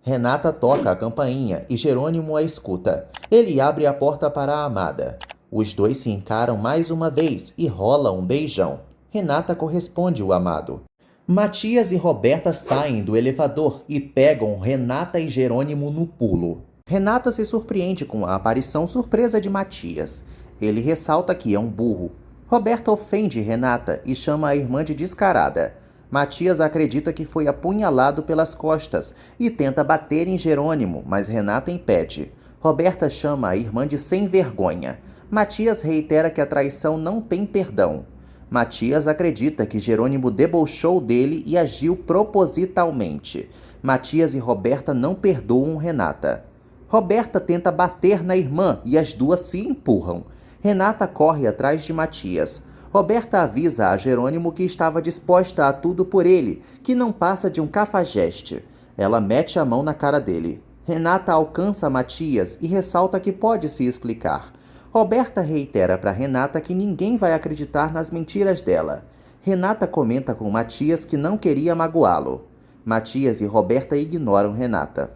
Renata toca a campainha e Jerônimo a escuta. Ele abre a porta para a amada. Os dois se encaram mais uma vez e rola um beijão. Renata corresponde o amado. Matias e Roberta saem do elevador e pegam Renata e Jerônimo no pulo. Renata se surpreende com a aparição surpresa de Matias. Ele ressalta que é um burro. Roberta ofende Renata e chama a irmã de descarada. Matias acredita que foi apunhalado pelas costas e tenta bater em Jerônimo, mas Renata impede. Roberta chama a irmã de sem vergonha. Matias reitera que a traição não tem perdão. Matias acredita que Jerônimo debochou dele e agiu propositalmente. Matias e Roberta não perdoam Renata. Roberta tenta bater na irmã e as duas se empurram. Renata corre atrás de Matias. Roberta avisa a Jerônimo que estava disposta a tudo por ele, que não passa de um cafajeste. Ela mete a mão na cara dele. Renata alcança Matias e ressalta que pode se explicar. Roberta reitera para Renata que ninguém vai acreditar nas mentiras dela. Renata comenta com Matias que não queria magoá-lo. Matias e Roberta ignoram Renata.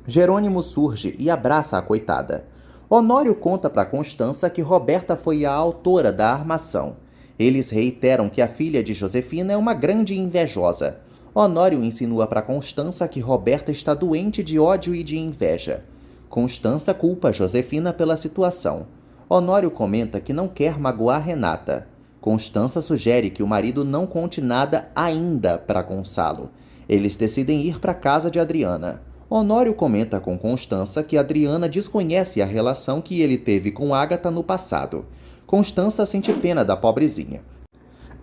Jerônimo surge e abraça a coitada. Honório conta para Constança que Roberta foi a autora da armação. Eles reiteram que a filha de Josefina é uma grande invejosa. Honório insinua para Constança que Roberta está doente de ódio e de inveja. Constança culpa Josefina pela situação. Honório comenta que não quer magoar Renata. Constança sugere que o marido não conte nada ainda para Gonçalo. Eles decidem ir para a casa de Adriana. Honório comenta com Constança que Adriana desconhece a relação que ele teve com Ágata no passado. Constança sente pena da pobrezinha.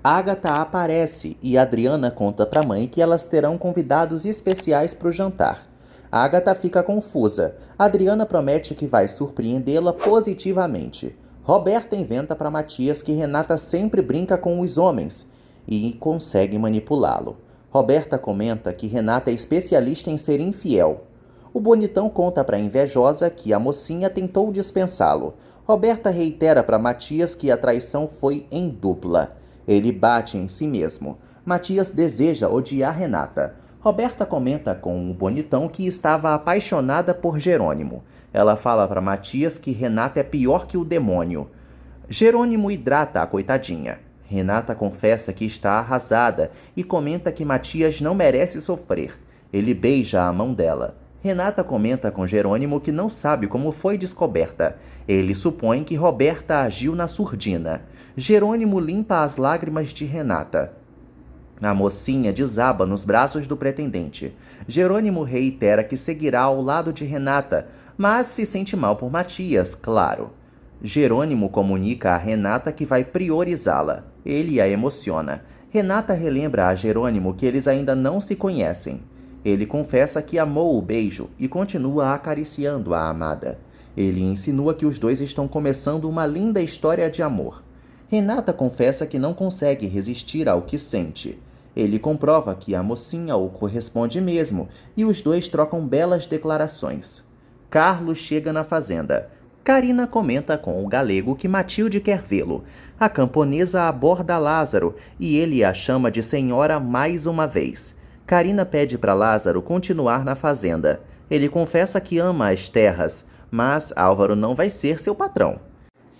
Ágata aparece e Adriana conta para a mãe que elas terão convidados especiais para o jantar. Ágata fica confusa. Adriana promete que vai surpreendê-la positivamente. Roberta inventa para Matias que Renata sempre brinca com os homens e consegue manipulá-lo. Roberta comenta que Renata é especialista em ser infiel. O bonitão conta para a invejosa que a mocinha tentou dispensá-lo. Roberta reitera para Matias que a traição foi em dupla. Ele bate em si mesmo. Matias deseja odiar Renata. Roberta comenta com o bonitão que estava apaixonada por Jerônimo. Ela fala para Matias que Renata é pior que o demônio. Jerônimo hidrata a coitadinha. Renata confessa que está arrasada e comenta que Matias não merece sofrer. Ele beija a mão dela. Renata comenta com Jerônimo que não sabe como foi descoberta. Ele supõe que Roberta agiu na surdina. Jerônimo limpa as lágrimas de Renata. A mocinha desaba nos braços do pretendente. Jerônimo reitera que seguirá ao lado de Renata, mas se sente mal por Matias, claro. Jerônimo comunica a Renata que vai priorizá-la. Ele a emociona. Renata relembra a Jerônimo que eles ainda não se conhecem. Ele confessa que amou o beijo e continua acariciando a amada. Ele insinua que os dois estão começando uma linda história de amor. Renata confessa que não consegue resistir ao que sente. Ele comprova que a mocinha o corresponde mesmo e os dois trocam belas declarações. Carlos chega na fazenda. Carina comenta com o galego que Matilde quer vê-lo. A camponesa aborda Lázaro e ele a chama de senhora mais uma vez. Carina pede para Lázaro continuar na fazenda. Ele confessa que ama as terras, mas Álvaro não vai ser seu patrão.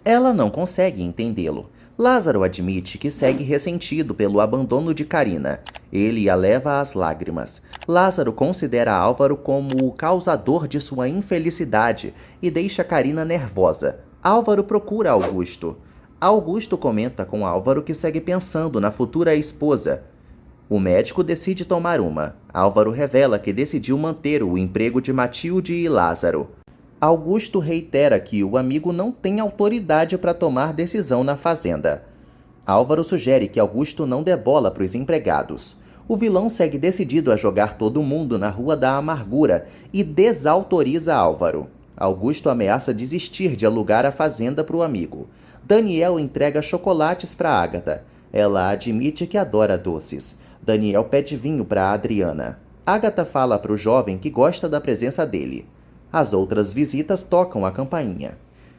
Ela não consegue entendê-lo. Lázaro admite que segue ressentido pelo abandono de Carina. Ele a leva às lágrimas. Lázaro considera Álvaro como o causador de sua infelicidade e deixa Carina nervosa. Álvaro procura Augusto. Augusto comenta com Álvaro que segue pensando na futura esposa. O médico decide tomar uma. Álvaro revela que decidiu manter o emprego de Matilde e Lázaro. Augusto reitera que o amigo não tem autoridade para tomar decisão na fazenda. Álvaro sugere que Augusto não dê bola para os empregados. O vilão segue decidido a jogar todo mundo na Rua da Amargura e desautoriza Álvaro. Augusto ameaça desistir de alugar a fazenda para o amigo. Daniel entrega chocolates para Ágata. Ela admite que adora doces. Daniel pede vinho para Adriana. Ágata fala para o jovem que gosta da presença dele. As outras visitas tocam a campainha.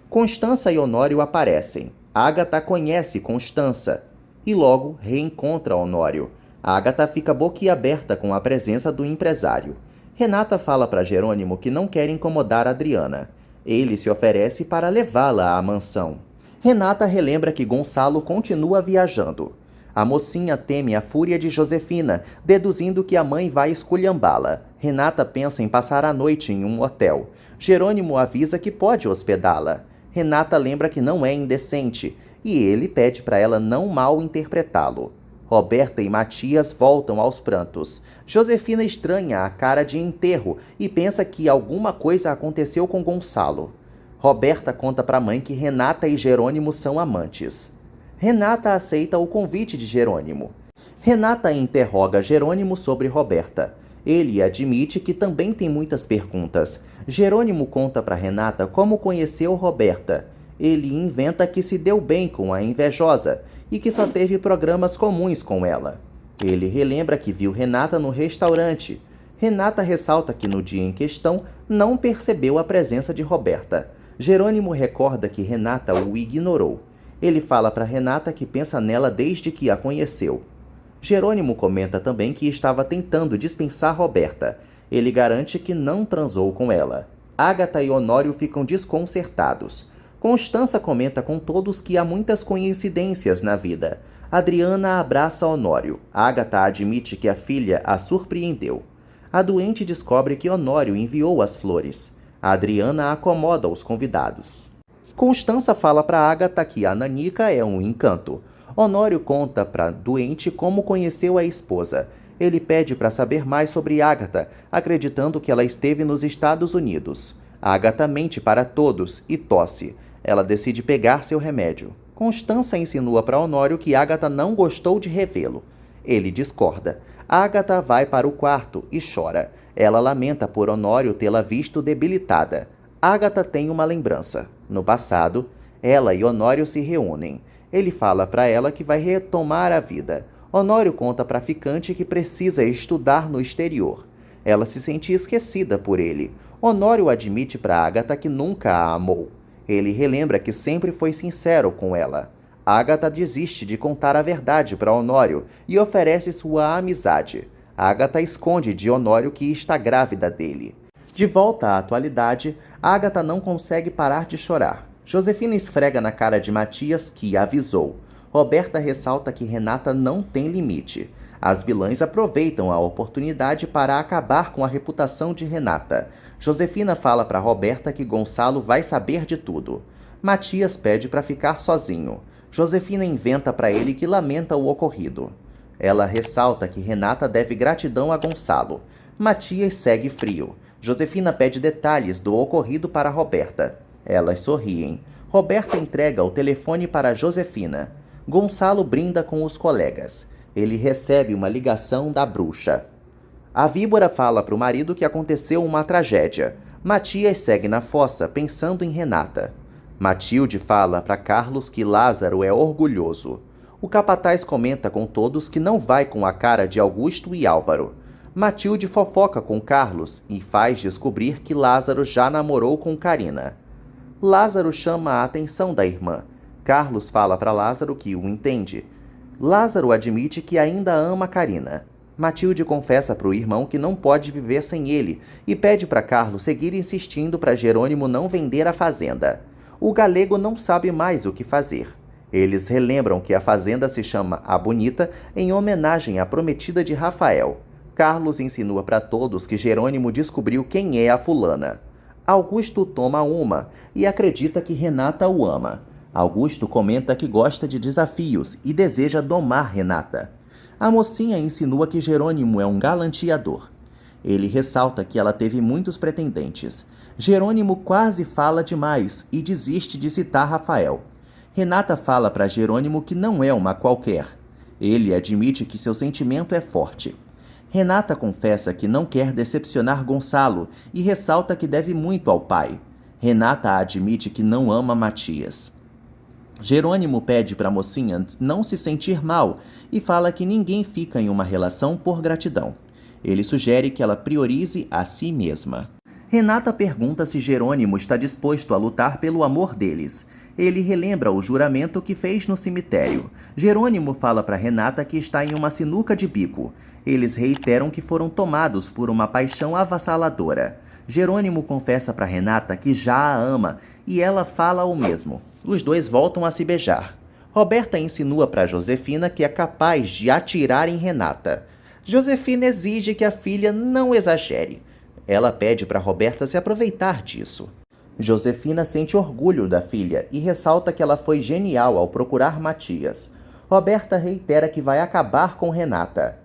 Constança e Honório aparecem. Ágata conhece Constança e logo reencontra Honório. Ágata fica boquiaberta com a presença do empresário. Renata fala para Jerônimo que não quer incomodar Adriana. Ele se oferece para levá-la à mansão. Renata relembra que Gonçalo continua viajando. A mocinha teme a fúria de Josefina, deduzindo que a mãe vai esculhambá-la. Renata pensa em passar a noite em um hotel. Jerônimo avisa que pode hospedá-la. Renata lembra que não é indecente, e ele pede para ela não mal interpretá-lo. Roberta e Matias voltam aos prantos. Josefina estranha a cara de enterro e pensa que alguma coisa aconteceu com Gonçalo. Roberta conta para a mãe que Renata e Jerônimo são amantes. Renata aceita o convite de Jerônimo. Renata interroga Jerônimo sobre Roberta. Ele admite que também tem muitas perguntas. Jerônimo conta para Renata como conheceu Roberta. Ele inventa que se deu bem com a invejosa e que só teve programas comuns com ela. Ele relembra que viu Renata no restaurante. Renata ressalta que no dia em questão não percebeu a presença de Roberta. Jerônimo recorda que Renata o ignorou. Ele fala para Renata que pensa nela desde que a conheceu. Jerônimo comenta também que estava tentando dispensar Roberta. Ele garante que não transou com ela. Ágata e Honório ficam desconcertados. Constança comenta com todos que há muitas coincidências na vida. Adriana abraça Honório. Ágata admite que a filha a surpreendeu. A doente descobre que Honório enviou as flores. A Adriana acomoda os convidados. Constança fala para Ágata que a nanica é um encanto. Honório conta para a doente como conheceu a esposa. Ele pede para saber mais sobre Ágata, acreditando que ela esteve nos Estados Unidos. Ágata mente para todos e tosse. Ela decide pegar seu remédio. Constança insinua para Honório que Ágata não gostou de revê-lo. Ele discorda. Ágata vai para o quarto e chora. Ela lamenta por Honório tê-la visto debilitada. Ágata tem uma lembrança. No passado, ela e Honório se reúnem. Ele fala para ela que vai retomar a vida. Honório conta para a ficante que precisa estudar no exterior. Ela se sente esquecida por ele. Honório admite para Ágata que nunca a amou. Ele relembra que sempre foi sincero com ela. Ágata desiste de contar a verdade para Honório e oferece sua amizade. Ágata esconde de Honório que está grávida dele. De volta à atualidade, Ágata não consegue parar de chorar. Josefina esfrega na cara de Matias, que avisou. Roberta ressalta que Renata não tem limite. As vilãs aproveitam a oportunidade para acabar com a reputação de Renata. Josefina fala para Roberta que Gonçalo vai saber de tudo. Matias pede para ficar sozinho. Josefina inventa para ele que lamenta o ocorrido. Ela ressalta que Renata deve gratidão a Gonçalo. Matias segue frio. Josefina pede detalhes do ocorrido para Roberta. Elas sorriem. Roberta entrega o telefone para Josefina. Gonçalo brinda com os colegas. Ele recebe uma ligação da bruxa. A víbora fala para o marido que aconteceu uma tragédia. Matias segue na fossa, pensando em Renata. Matilde fala para Carlos que Lázaro é orgulhoso. O capataz comenta com todos que não vai com a cara de Augusto e Álvaro. Matilde fofoca com Carlos e faz descobrir que Lázaro já namorou com Carina. Lázaro chama a atenção da irmã. Carlos fala para Lázaro que o entende. Lázaro admite que ainda ama Carina. Matilde confessa para o irmão que não pode viver sem ele e pede para Carlos seguir insistindo para Jerônimo não vender a fazenda. O galego não sabe mais o que fazer. Eles relembram que a fazenda se chama A Bonita em homenagem à prometida de Rafael. Carlos insinua para todos que Jerônimo descobriu quem é a fulana. Augusto toma uma e acredita que Renata o ama. Augusto comenta que gosta de desafios e deseja domar Renata. A mocinha insinua que Jerônimo é um galanteador. Ele ressalta que ela teve muitos pretendentes. Jerônimo quase fala demais e desiste de citar Rafael. Renata fala para Jerônimo que não é uma qualquer. Ele admite que seu sentimento é forte. Renata confessa que não quer decepcionar Gonçalo e ressalta que deve muito ao pai. Renata admite que não ama Matias. Jerônimo pede para a mocinha não se sentir mal e fala que ninguém fica em uma relação por gratidão. Ele sugere que ela priorize a si mesma. Renata pergunta se Jerônimo está disposto a lutar pelo amor deles. Ele relembra o juramento que fez no cemitério. Jerônimo fala para Renata que está em uma sinuca de bico. Eles reiteram que foram tomados por uma paixão avassaladora. Jerônimo confessa para Renata que já a ama e ela fala o mesmo. Os dois voltam a se beijar. Roberta insinua para Josefina que é capaz de atirar em Renata. Josefina exige que a filha não exagere. Ela pede para Roberta se aproveitar disso. Josefina sente orgulho da filha e ressalta que ela foi genial ao procurar Matias. Roberta reitera que vai acabar com Renata.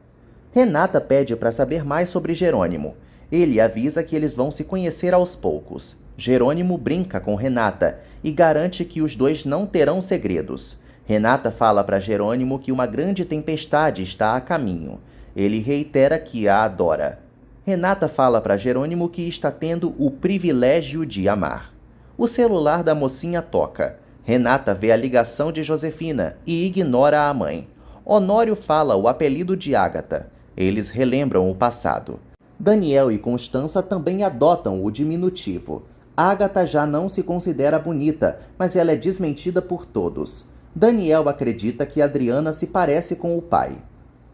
Renata pede para saber mais sobre Jerônimo. Ele avisa que eles vão se conhecer aos poucos. Jerônimo brinca com Renata e garante que os dois não terão segredos. Renata fala para Jerônimo que uma grande tempestade está a caminho. Ele reitera que a adora. Renata fala para Jerônimo que está tendo o privilégio de amar. O celular da mocinha toca. Renata vê a ligação de Josefina e ignora a mãe. Honório fala o apelido de Ágata. Eles relembram o passado. Daniel e Constança também adotam o diminutivo. Ágata já não se considera bonita, mas ela é desmentida por todos. Daniel acredita que Adriana se parece com o pai.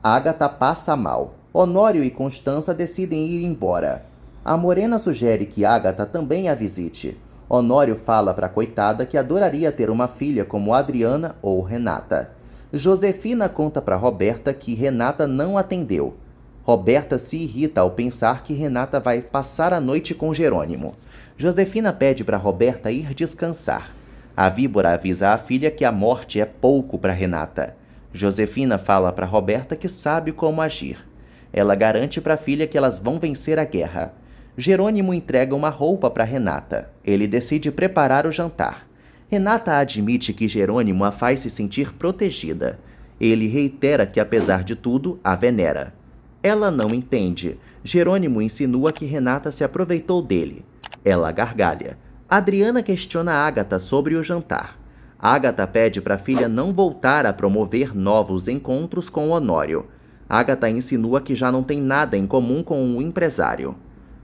Ágata passa mal. Honório e Constança decidem ir embora. A morena sugere que Ágata também a visite. Honório fala para a coitada que adoraria ter uma filha como Adriana ou Renata. Josefina conta para Roberta que Renata não atendeu. Roberta se irrita ao pensar que Renata vai passar a noite com Jerônimo. Josefina pede para Roberta ir descansar. A víbora avisa a filha que a morte é pouco para Renata. Josefina fala para Roberta que sabe como agir. Ela garante para a filha que elas vão vencer a guerra. Jerônimo entrega uma roupa para Renata. Ele decide preparar o jantar. Renata admite que Jerônimo a faz se sentir protegida. Ele reitera que, apesar de tudo, a venera. Ela não entende. Jerônimo insinua que Renata se aproveitou dele. Ela gargalha. Adriana questiona Ágata sobre o jantar. Ágata pede para a filha não voltar a promover novos encontros com Honório. Ágata insinua que já não tem nada em comum com o empresário.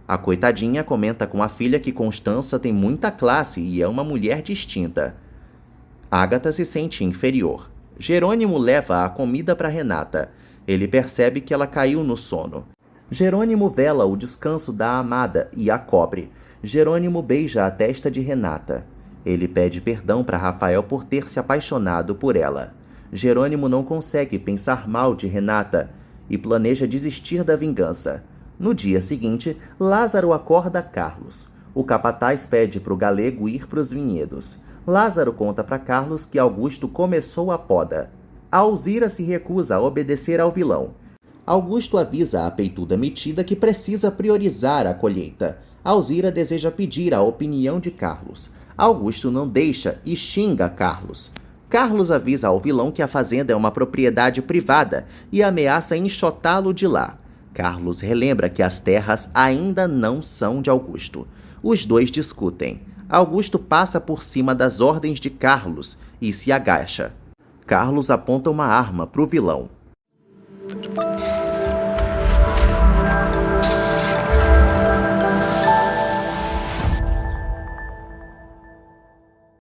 A coitadinha comenta com a filha que Constança tem muita classe e é uma mulher distinta. Ágata se sente inferior. Jerônimo leva a comida para Renata. Ele percebe que ela caiu no sono. Jerônimo vela o descanso da amada e a cobre. Jerônimo beija a testa de Renata. Ele pede perdão para Rafael por ter se apaixonado por ela. Jerônimo não consegue pensar mal de Renata e planeja desistir da vingança. No dia seguinte, Lázaro acorda Carlos. O capataz pede para o galego ir para os vinhedos. Lázaro conta para Carlos que Augusto começou a poda. Alzira se recusa a obedecer ao vilão. Augusto avisa a peituda metida que precisa priorizar a colheita. Alzira deseja pedir a opinião de Carlos. Augusto não deixa e xinga Carlos. Carlos avisa ao vilão que a fazenda é uma propriedade privada e ameaça enxotá-lo de lá. Carlos relembra que as terras ainda não são de Augusto. Os dois discutem. Augusto passa por cima das ordens de Carlos e se agacha. Carlos aponta uma arma para o vilão.